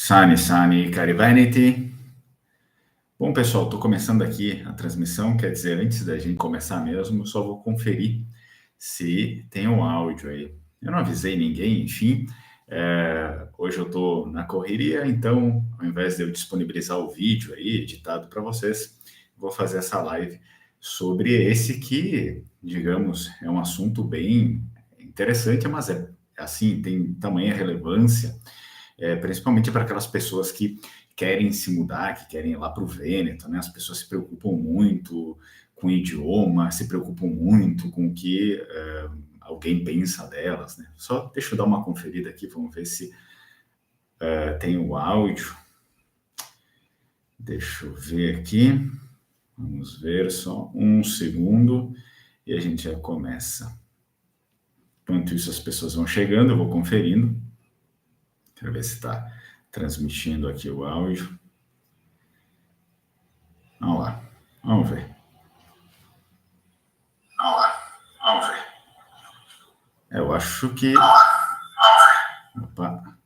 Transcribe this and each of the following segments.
Sani, cari Veneti. Bom, pessoal, estou começando aqui a transmissão, quer dizer, antes da gente começar mesmo, eu só vou conferir se tem um áudio aí. Eu não avisei ninguém, enfim, hoje eu estou na correria, então, ao invés de eu disponibilizar o vídeo aí, editado para vocês, vou fazer essa live sobre esse que, digamos, é um assunto bem interessante, mas assim, tem tamanha relevância, principalmente para aquelas pessoas que querem se mudar, que querem ir lá para o Vêneto, né? As pessoas se preocupam muito com o idioma, se preocupam muito com o que alguém pensa delas, né? Só deixa eu dar uma conferida aqui, vamos ver se tem o áudio. Deixa eu ver aqui. Vamos ver, só um segundo e a gente já começa. Enquanto isso, as pessoas vão chegando, eu vou conferindo. Quero ver se está transmitindo aqui o áudio. Vamos lá, vamos ver. Eu acho que... Opa.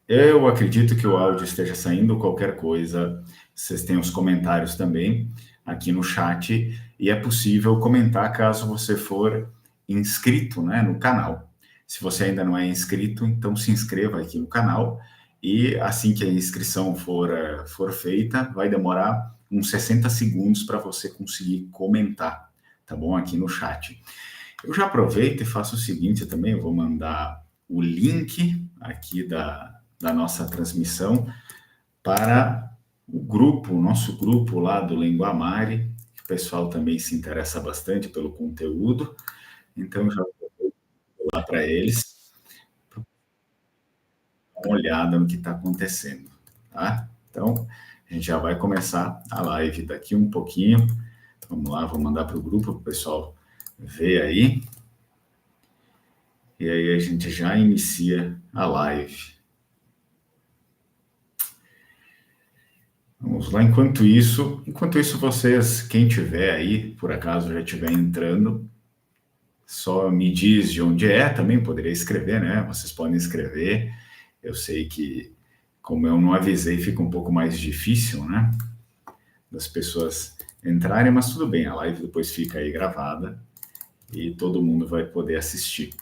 Eu acredito que o áudio esteja saindo, qualquer coisa, vocês têm os comentários também aqui no chat, e é possível comentar caso você for inscrito, né, no canal. Se você ainda não é inscrito, então se inscreva aqui no canal, e assim que a inscrição for feita, vai demorar uns 60 segundos para você conseguir comentar, tá bom? Aqui no chat. Eu já aproveito e faço o seguinte também, eu vou mandar o link aqui da nossa transmissão para o grupo, o nosso grupo lá do Linguamare, que o pessoal também se interessa bastante pelo conteúdo, então já vou lá para eles, para dar uma olhada no que está acontecendo, tá? Então, a gente já vai começar a live daqui um pouquinho. Vamos lá, vou mandar para o grupo, para o pessoal ver aí. E aí a gente já inicia a live. Vamos lá, enquanto isso, vocês, quem tiver aí, por acaso já estiver entrando, só me diz de onde é, também poderia escrever, né? Vocês podem escrever. Eu sei que, como eu não avisei, fica um pouco mais difícil, né? Das pessoas entrarem, mas tudo bem, a live depois fica aí gravada e todo mundo vai poder assistir.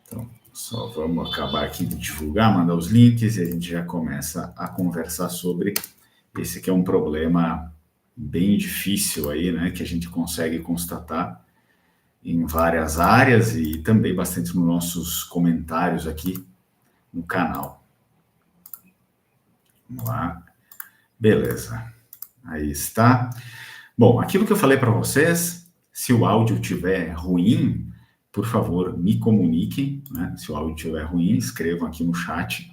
Então, só vamos acabar aqui de divulgar, mandar os links e a gente já começa a conversar sobre esse que é um problema bem difícil aí, né, que a gente consegue constatar em várias áreas e também bastante nos nossos comentários aqui no canal. Vamos lá. Beleza. Aí está. Bom, aquilo que eu falei para vocês, se o áudio estiver ruim, por favor, me comuniquem, né? Se o áudio estiver ruim, escrevam aqui no chat.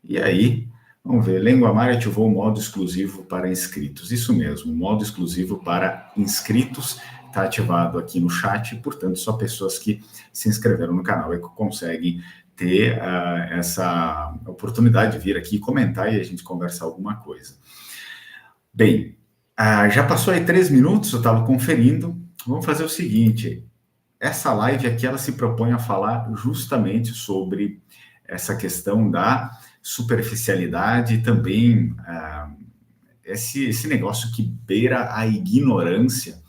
E aí, vamos ver, Linguamare ativou o modo exclusivo para inscritos. Isso mesmo, o modo exclusivo para inscritos está ativado aqui no chat, portanto, só pessoas que se inscreveram no canal é que conseguem ter essa oportunidade de vir aqui comentar e a gente conversar alguma coisa. Bem, já passou aí 3 minutos, eu estava conferindo. Vamos fazer o seguinte, essa live aqui, ela se propõe a falar justamente sobre essa questão da superficialidade e também esse negócio que beira a ignorância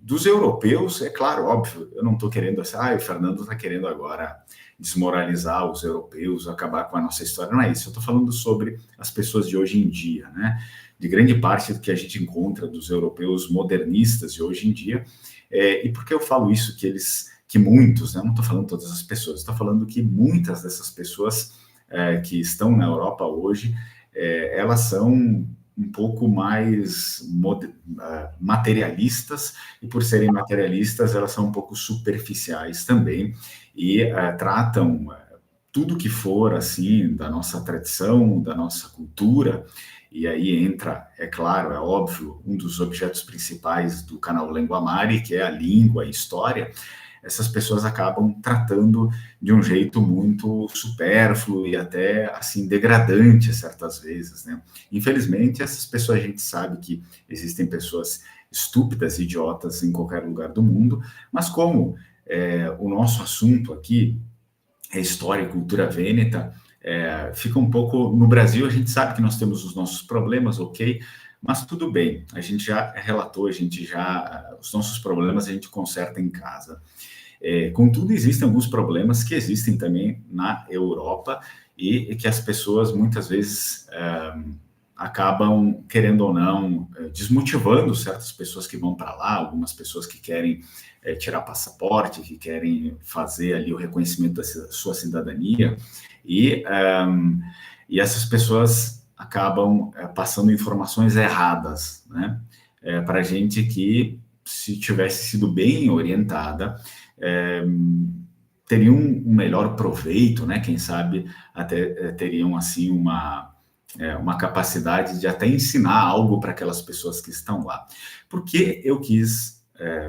dos europeus. É claro, óbvio, eu não estou querendo assim, o Fernando está querendo agora desmoralizar os europeus, acabar com a nossa história, não é isso. Eu estou falando sobre as pessoas de hoje em dia, né? De grande parte do que a gente encontra dos europeus modernistas de hoje em dia. E por que eu falo isso? Que muitos, né? Não estou falando todas as pessoas, estou falando que muitas dessas pessoas que estão na Europa hoje, elas são um pouco mais materialistas, e por serem materialistas, elas são um pouco superficiais também, e tratam tudo que for, assim, da nossa tradição, da nossa cultura, e aí entra, é claro, é óbvio, um dos objetos principais do canal Linguamare, que é a língua, a história. Essas pessoas acabam tratando de um jeito muito supérfluo e até, assim, degradante certas vezes, né? Infelizmente, essas pessoas, a gente sabe que existem pessoas estúpidas, idiotas em qualquer lugar do mundo, mas como o nosso assunto aqui é história e cultura vêneta. Fica um pouco... No Brasil, a gente sabe que nós temos os nossos problemas, ok? Mas tudo bem, a gente já relatou, os nossos problemas a gente conserta em casa. Contudo, existem alguns problemas que existem também na Europa e que as pessoas muitas vezes acabam, querendo ou não, desmotivando certas pessoas que vão para lá, algumas pessoas que querem tirar passaporte, que querem fazer ali o reconhecimento da sua cidadania, e essas pessoas acabam passando informações erradas, né, para gente que, se tivesse sido bem orientada, teriam um melhor proveito, né? Quem sabe até teriam assim uma capacidade de até ensinar algo para aquelas pessoas que estão lá. Por que eu quis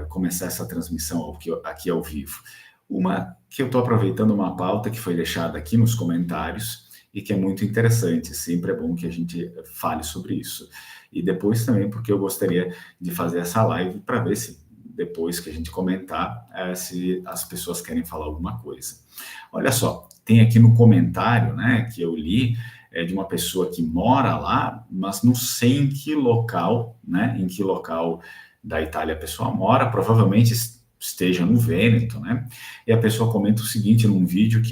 começar essa transmissão aqui ao vivo? Uma que eu estou aproveitando uma pauta que foi deixada aqui nos comentários e que é muito interessante, sempre é bom que a gente fale sobre isso. E depois também porque eu gostaria de fazer essa live para ver se depois que a gente comentar, se as pessoas querem falar alguma coisa. Olha só, tem aqui no comentário, né, que eu li, de uma pessoa que mora lá, mas não sei em que local, né, em que local da Itália a pessoa mora, provavelmente esteja no Vêneto, né, e a pessoa comenta o seguinte num vídeo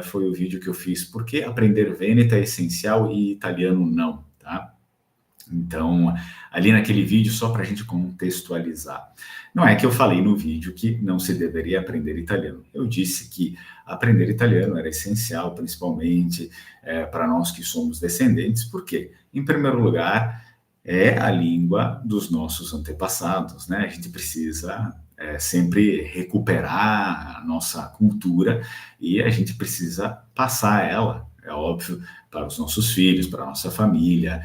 foi o vídeo que eu fiz: por que aprender vêneto é essencial e italiano não, tá? Então, ali naquele vídeo, só para a gente contextualizar, não é que eu falei no vídeo que não se deveria aprender italiano. Eu disse que aprender italiano era essencial, principalmente para nós que somos descendentes, porque, em primeiro lugar, é a língua dos nossos antepassados, né? A gente precisa sempre recuperar a nossa cultura e a gente precisa passar ela, é óbvio, para os nossos filhos, para a nossa família,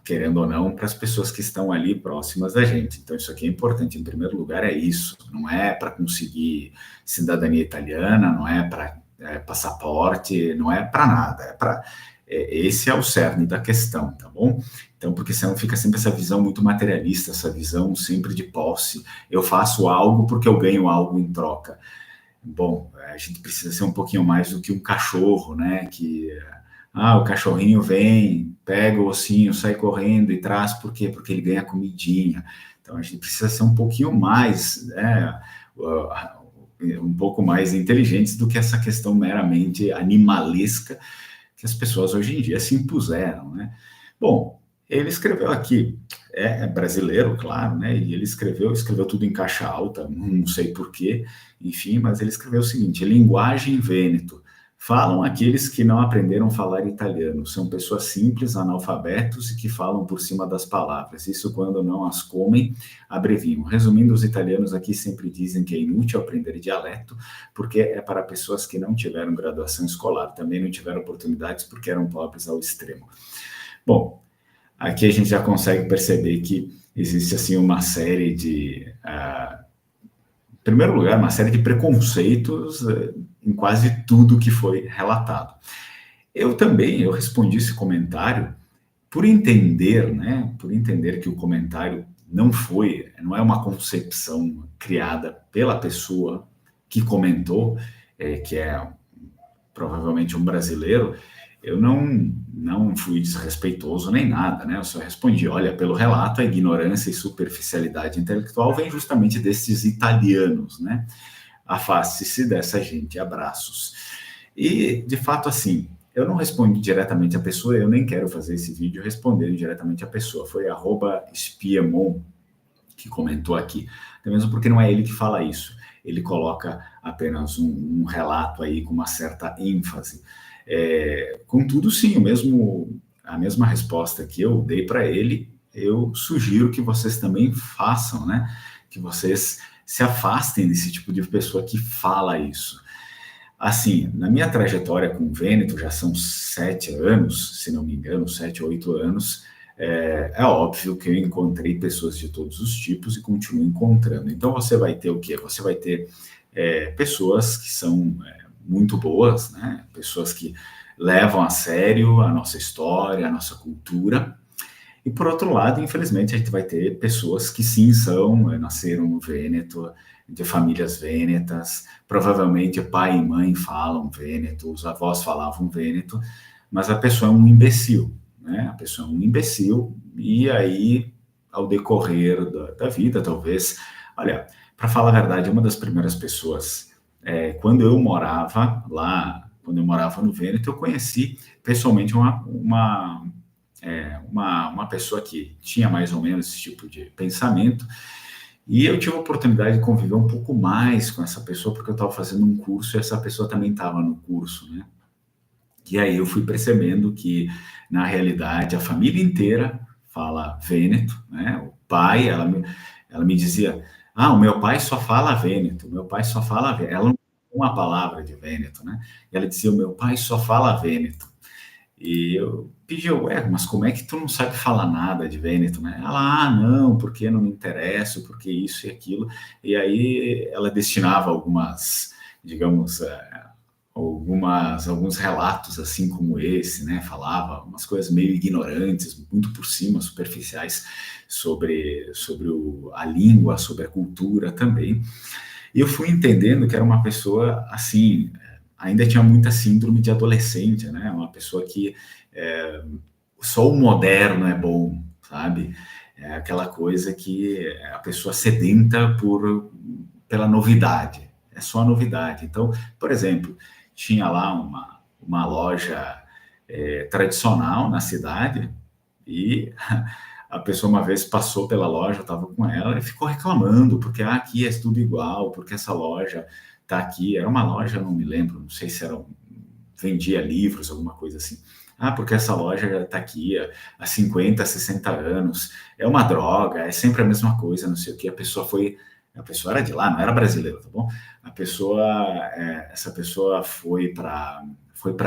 querendo ou não, para as pessoas que estão ali próximas da gente. Então, isso aqui é importante. Em primeiro lugar, é isso. Não é para conseguir cidadania italiana, não é para passaporte, não é para nada. Esse é o cerne da questão, tá bom? Então, porque senão fica sempre essa visão muito materialista, essa visão sempre de posse. Eu faço algo porque eu ganho algo em troca. Bom, a gente precisa ser um pouquinho mais do que um cachorro, né? O cachorrinho vem, pega o ossinho, sai correndo e traz, por quê? Porque ele ganha comidinha. Então, a gente precisa ser um pouquinho mais, né, um pouco mais inteligentes do que essa questão meramente animalesca que as pessoas hoje em dia se impuseram, né? Bom, ele escreveu aqui, é brasileiro, claro, né? E ele escreveu tudo em caixa alta, não sei porquê, enfim, mas ele escreveu o seguinte: linguagem vêneto. Falam aqueles que não aprenderam a falar italiano. São pessoas simples, analfabetos e que falam por cima das palavras. Isso quando não as comem, abreviam. Resumindo, os italianos aqui sempre dizem que é inútil aprender dialeto, porque é para pessoas que não tiveram graduação escolar. Também não tiveram oportunidades porque eram pobres ao extremo. Bom, aqui a gente já consegue perceber que existe assim uma série de... em primeiro lugar, uma série de preconceitos em quase tudo que foi relatado. Eu respondi esse comentário por entender, né, por entender que o comentário não é uma concepção criada pela pessoa que comentou, que é provavelmente um brasileiro. Eu não fui desrespeitoso nem nada, né? Eu só respondi: olha, pelo relato, a ignorância e superficialidade intelectual vem justamente desses italianos, né? Afaste-se dessa gente, abraços. E, de fato, assim, eu não respondi diretamente à pessoa, eu nem quero fazer esse vídeo respondendo diretamente à pessoa. Foi @espiamon que comentou aqui, até mesmo porque não é ele que fala isso. Ele coloca apenas um relato aí com uma certa ênfase. Contudo, sim, a mesma resposta que eu dei para ele, eu sugiro que vocês também façam, né? Que vocês se afastem desse tipo de pessoa que fala isso. Assim, na minha trajetória com o Vêneto, já são 7 anos, se não me engano, 7 ou 8 anos, é óbvio que eu encontrei pessoas de todos os tipos e continuo encontrando. Então, você vai ter o quê? Você vai ter pessoas que são muito boas, né? Pessoas que levam a sério a nossa história, a nossa cultura, E por outro lado, infelizmente, a gente vai ter pessoas que sim são, nasceram no Vêneto, de famílias vênetas, provavelmente pai e mãe falam vêneto, os avós falavam vêneto, mas a pessoa é um imbecil, né? A pessoa é um imbecil, e aí, ao decorrer da vida, talvez, olha, para falar a verdade, uma das primeiras pessoas, quando eu morava lá, quando eu morava no Vêneto, eu conheci pessoalmente uma pessoa que tinha mais ou menos esse tipo de pensamento, e eu tive a oportunidade de conviver um pouco mais com essa pessoa, porque eu estava fazendo um curso e essa pessoa também estava no curso, né? E aí eu fui percebendo que, na realidade, a família inteira fala vêneto, né? O pai, ela me dizia, ah, o meu pai só fala vêneto, o meu pai só fala vêneto. Ela não tinha uma palavra de vêneto, né? E ela dizia, o meu pai só fala vêneto. E eu pedi, ué, mas como é que tu não sabe falar nada de Vêneto, né? Ela, não, porque não me interessa, porque isso e aquilo. E aí ela destinava algumas, digamos, alguns relatos assim como esse, né? Falava umas coisas meio ignorantes, muito por cima, superficiais, sobre a língua, sobre a cultura também. E eu fui entendendo que era uma pessoa assim, ainda tinha muita síndrome de adolescente, né? Uma pessoa que é, só o moderno é bom, sabe? É aquela coisa que a pessoa sedenta pela novidade, é só a novidade. Então, por exemplo, tinha lá uma loja tradicional na cidade e a pessoa uma vez passou pela loja, estava com ela e ficou reclamando, porque aqui é tudo igual, porque essa loja está aqui. Era uma loja, não me lembro, não sei se era vendia livros, alguma coisa assim. Ah, porque essa loja já está aqui há 50, 60 anos, é uma droga, é sempre a mesma coisa, não sei o que. A pessoa era de lá, não era brasileira, tá bom? Essa pessoa foi para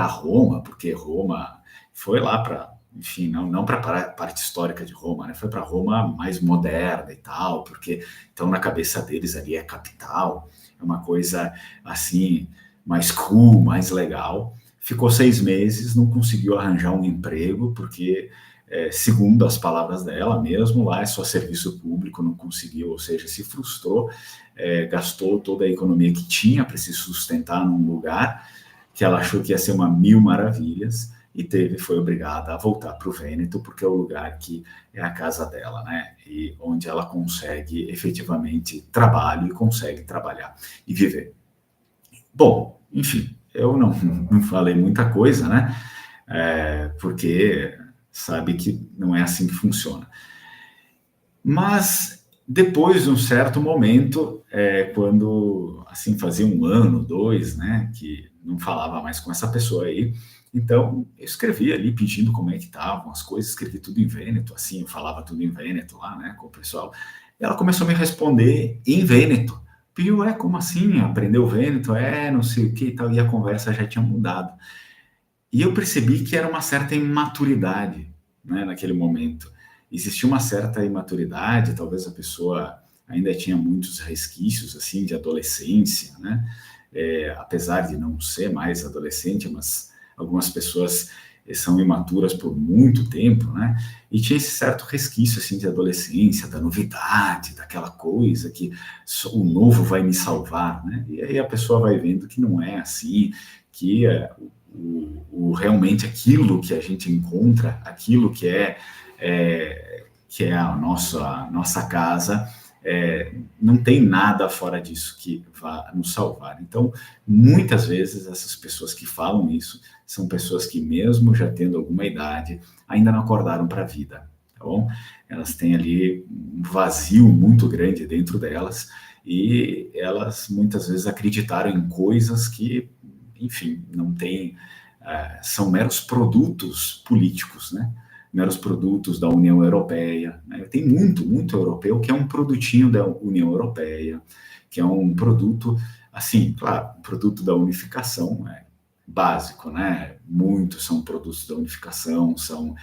Roma, porque Roma foi lá para, enfim, não para a parte histórica de Roma, né? Foi para Roma mais moderna e tal, porque então na cabeça deles ali é capital, é uma coisa assim mais cool, mais legal. Ficou 6 meses, não conseguiu arranjar um emprego, porque, segundo as palavras dela mesmo, lá é só serviço público, não conseguiu, ou seja, se frustrou, gastou toda a economia que tinha para se sustentar num lugar que ela achou que ia ser uma mil maravilhas, e foi obrigada a voltar para o Vêneto, porque é o lugar que é a casa dela, né? E onde ela consegue efetivamente trabalho e consegue trabalhar e viver. Bom, enfim, eu não falei muita coisa, né? Porque sabe que não é assim que funciona. Mas depois de um certo momento, quando assim fazia 1 ano, 2, né, que não falava mais com essa pessoa aí, então eu escrevi ali pedindo como é que estavam as coisas, escrevi tudo em Vêneto, assim, eu falava tudo em Vêneto lá, né, com o pessoal. E ela começou a me responder em Vêneto. Pediu, como assim? Aprendeu Vêneto? Não sei o que e tal, e a conversa já tinha mudado. E eu percebi que era uma certa imaturidade, né, naquele momento. Existia uma certa imaturidade, talvez a pessoa ainda tinha muitos resquícios assim de adolescência, né? Apesar de não ser mais adolescente, mas algumas pessoas são imaturas por muito tempo, né? E tinha esse certo resquício assim de adolescência, da novidade, daquela coisa que o novo vai me salvar, né? E aí a pessoa vai vendo que não é assim, que realmente aquilo que a gente encontra, aquilo que é a nossa casa, não tem nada fora disso que vá nos salvar. Então, muitas vezes, essas pessoas que falam isso são pessoas que, mesmo já tendo alguma idade, ainda não acordaram para a vida, tá bom? Elas têm ali um vazio muito grande dentro delas e elas, muitas vezes, acreditaram em coisas que, enfim, não tem, são meros produtos políticos, né? Meros produtos da União Europeia, né? Tem muito europeu que é um produtinho da União Europeia, que é um produto, assim, claro, produto da unificação, básico, né? Muitos são produtos da unificação, são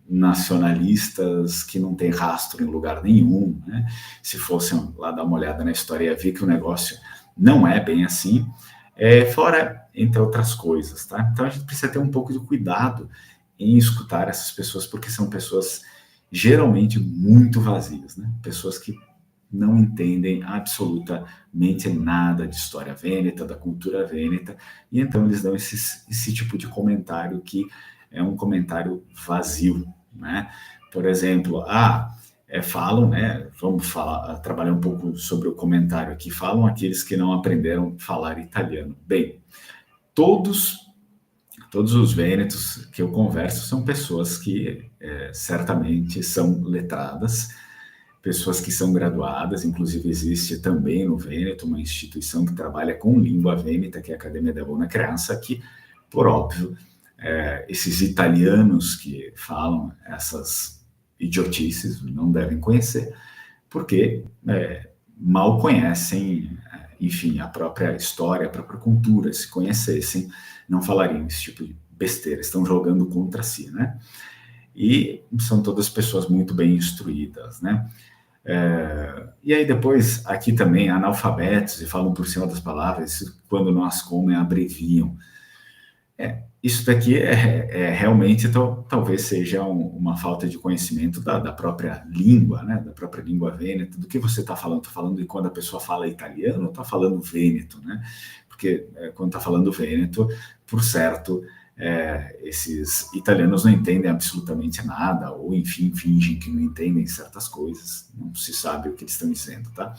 nacionalistas que não tem rastro em lugar nenhum, né? Se fossem lá dar uma olhada na história, ia ver que o negócio não é bem assim, fora, entre outras coisas, tá? Então a gente precisa ter um pouco de cuidado em escutar essas pessoas, porque são pessoas geralmente muito vazias, né? Pessoas que não entendem absolutamente nada de história vêneta, da cultura vêneta, e então eles dão esse tipo de comentário que é um comentário vazio, né? Por exemplo, falam, né? Vamos trabalhar um pouco sobre o comentário aqui. Falam aqueles que não aprenderam a falar italiano. Bem, todos os vênetos que eu converso são pessoas que certamente são letradas, pessoas que são graduadas, inclusive existe também no Vêneto uma instituição que trabalha com língua vêneta, que é a Academia da Buona Criança, que, por óbvio, esses italianos que falam essas idiotices não devem conhecer, porque mal conhecem, enfim, a própria história, a própria cultura. Se conhecessem, não falariam esse tipo de besteira, estão jogando contra si, né? E são todas pessoas muito bem instruídas, né? E aí depois, aqui também, analfabetos, e falam por cima das palavras, quando não as comem, abreviam. Isso daqui realmente talvez seja uma falta de conhecimento da própria língua, né? Da própria língua vêneta. Do que você está falando? Está falando de quando a pessoa fala italiano ou está falando vêneto, né? Porque quando está falando vêneto, por certo, esses italianos não entendem absolutamente nada, ou enfim, fingem que não entendem certas coisas, não se sabe o que eles estão dizendo, tá?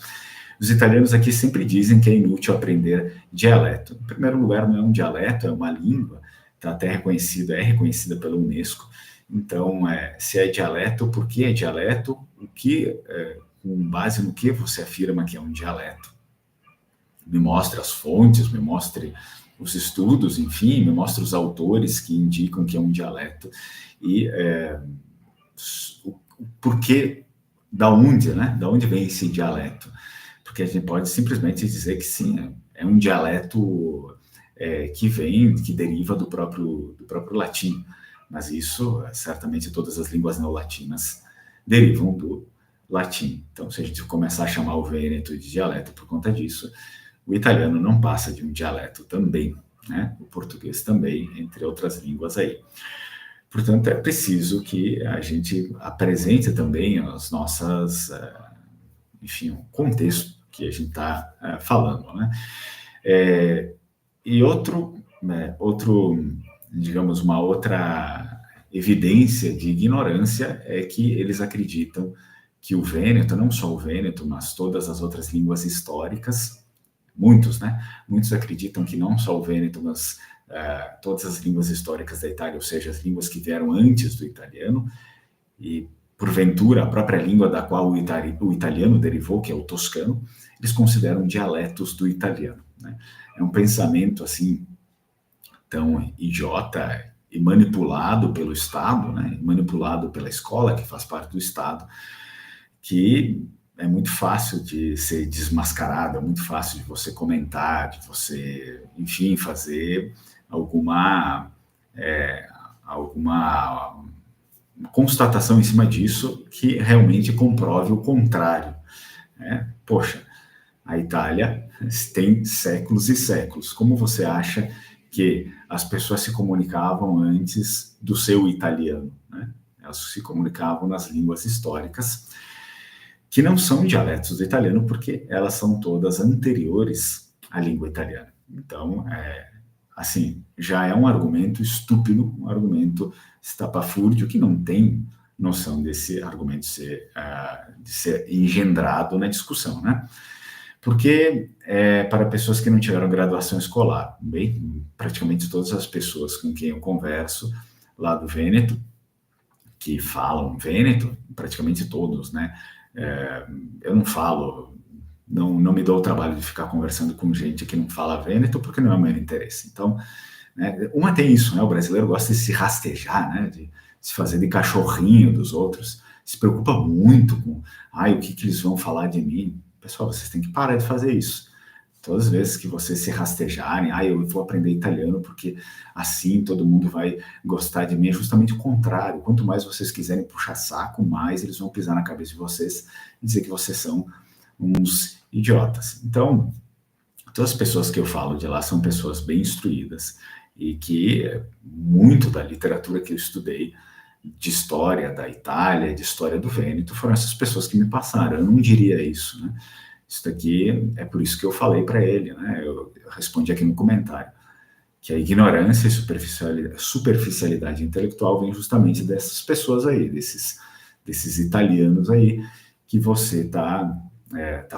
Os italianos aqui sempre dizem que é inútil aprender dialeto. Em primeiro lugar, não é um dialeto, é uma língua, está até reconhecida pela Unesco. Então, se é dialeto, por que é dialeto? Com base no que você afirma que é um dialeto? Me mostre as fontes, me mostre os estudos, enfim, me mostre os autores que indicam que é um dialeto. E o porquê, da onde, né? Da onde vem esse dialeto? Porque a gente pode simplesmente dizer que sim, é um dialeto que deriva do próprio latim, mas isso, certamente, todas as línguas neolatinas derivam do latim. Então, se a gente começar a chamar o vêneto de dialeto por conta disso, o italiano não passa de um dialeto também, né? O português também, entre outras línguas aí. Portanto, é preciso que a gente apresente também as nossas, enfim, o contexto que a gente está falando, né? E digamos, uma outra evidência de ignorância é que eles acreditam que o vêneto, não só o vêneto, mas todas as outras línguas históricas, muitos, né? Muitos acreditam que não só o vêneto, mas todas as línguas históricas da Itália, ou seja, as línguas que vieram antes do italiano, e porventura a própria língua da qual o italiano derivou, que é o toscano, eles consideram dialetos do italiano, né? É um pensamento assim tão idiota e manipulado pelo Estado, né? Manipulado pela escola, que faz parte do Estado, que é muito fácil de ser desmascarado, é muito fácil de você comentar, de você, enfim, fazer alguma constatação em cima disso que realmente comprove o contrário, né? Poxa, a Itália tem séculos e séculos. Como você acha que as pessoas se comunicavam antes do seu italiano, né? Elas se comunicavam nas línguas históricas, que não são dialetos do italiano, porque elas são todas anteriores à língua italiana. Então, assim, já é um argumento estúpido, um argumento estapafúrdio, que não tem noção desse argumento de ser engendrado na discussão, né? Porque para pessoas que não tiveram graduação escolar, bem, praticamente todas as pessoas com quem eu converso lá do Vêneto, que falam Vêneto, praticamente todos, né? Eu não falo, não me dou o trabalho de ficar conversando com gente que não fala Vêneto, porque não é o meu interesse. Então, né, uma tem isso, né? O brasileiro gosta de se rastejar, né? De se fazer de cachorrinho dos outros, se preocupa muito com, o que eles vão falar de mim. Pessoal, vocês têm que parar de fazer isso. Todas as vezes que vocês se rastejarem, eu vou aprender italiano porque assim todo mundo vai gostar de mim, é justamente o contrário. Quanto mais vocês quiserem puxar saco, mais eles vão pisar na cabeça de vocês e dizer que vocês são uns idiotas. Então, todas as pessoas que eu falo de lá são pessoas bem instruídas e que muito da literatura que eu estudei de história da Itália, de história do Vêneto, foram essas pessoas que me passaram. Eu não diria isso, né? Isso daqui é por isso que eu falei para ele, né? Eu respondi aqui no comentário que a ignorância e superficialidade intelectual vem justamente dessas pessoas aí, desses italianos aí, que você tá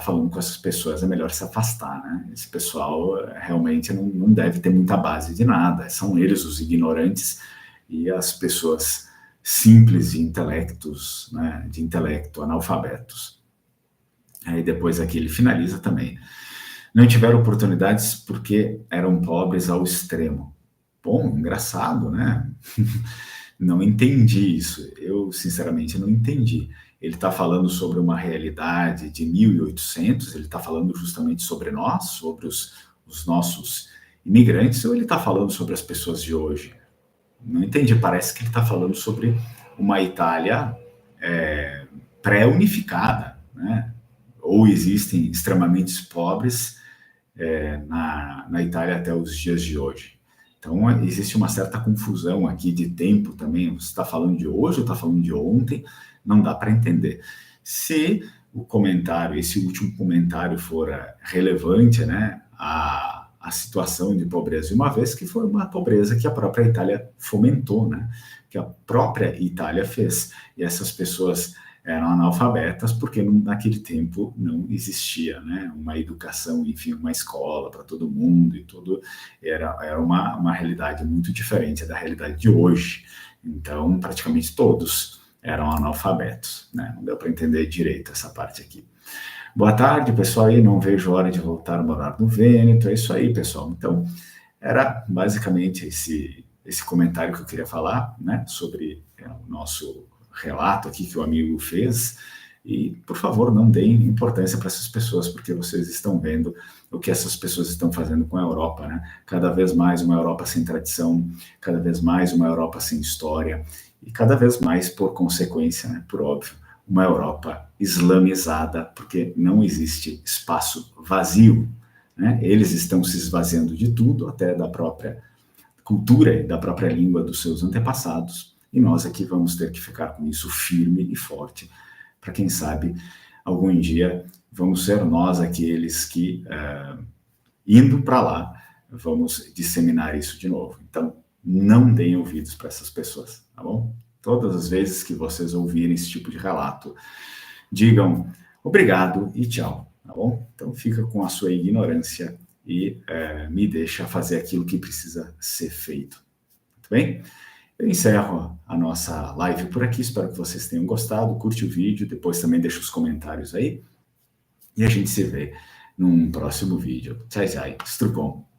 falando com essas pessoas, é melhor se afastar, né? Esse pessoal realmente não deve ter muita base de nada, são eles os ignorantes e as pessoas simples de intelectos, né, de intelecto, analfabetos. Aí depois aqui ele finaliza também. Não tiveram oportunidades porque eram pobres ao extremo. Bom, engraçado, né? Não entendi isso. Eu, sinceramente, não entendi. Ele está falando sobre uma realidade de 1800, ele está falando justamente sobre nós, sobre os nossos imigrantes, ou ele está falando sobre as pessoas de hoje? Não entendi. Parece que ele está falando sobre uma Itália pré-unificada, né? Ou existem extremamente pobres na Itália até os dias de hoje. Então, existe uma certa confusão aqui de tempo também. Você está falando de hoje ou está falando de ontem? Não dá para entender. Se o comentário, esse último comentário, for relevante, né, a situação de pobreza de uma vez, que foi uma pobreza que a própria Itália fomentou, né, que a própria Itália fez. E essas pessoas eram analfabetas porque naquele tempo não existia, né, uma educação, enfim, uma escola para todo mundo e tudo, era uma realidade muito diferente da realidade de hoje. Então, praticamente todos eram analfabetos, né, não deu para entender direito essa parte aqui. Boa tarde, pessoal, aí não vejo hora de voltar a morar no Vêneto, é isso aí, pessoal. Então, era basicamente esse comentário que eu queria falar, né, sobre o nosso relato aqui que o amigo fez, e por favor não deem importância para essas pessoas, porque vocês estão vendo o que essas pessoas estão fazendo com a Europa, né? Cada vez mais uma Europa sem tradição, cada vez mais uma Europa sem história, e cada vez mais, por consequência, né, por óbvio, uma Europa islamizada, porque não existe espaço vazio, né? Eles estão se esvaziando de tudo, até da própria cultura e da própria língua dos seus antepassados, e nós aqui vamos ter que ficar com isso firme e forte, para quem sabe, algum dia vamos ser nós aqueles que, indo para lá, vamos disseminar isso de novo. Então, não deem ouvidos para essas pessoas, tá bom? Todas as vezes que vocês ouvirem esse tipo de relato, digam obrigado e tchau, tá bom? Então, fica com a sua ignorância e me deixa fazer aquilo que precisa ser feito. Muito bem? Eu encerro a nossa live por aqui, espero que vocês tenham gostado, curte o vídeo, depois também deixa os comentários aí, e a gente se vê num próximo vídeo. Tchau, tchau, Strucon.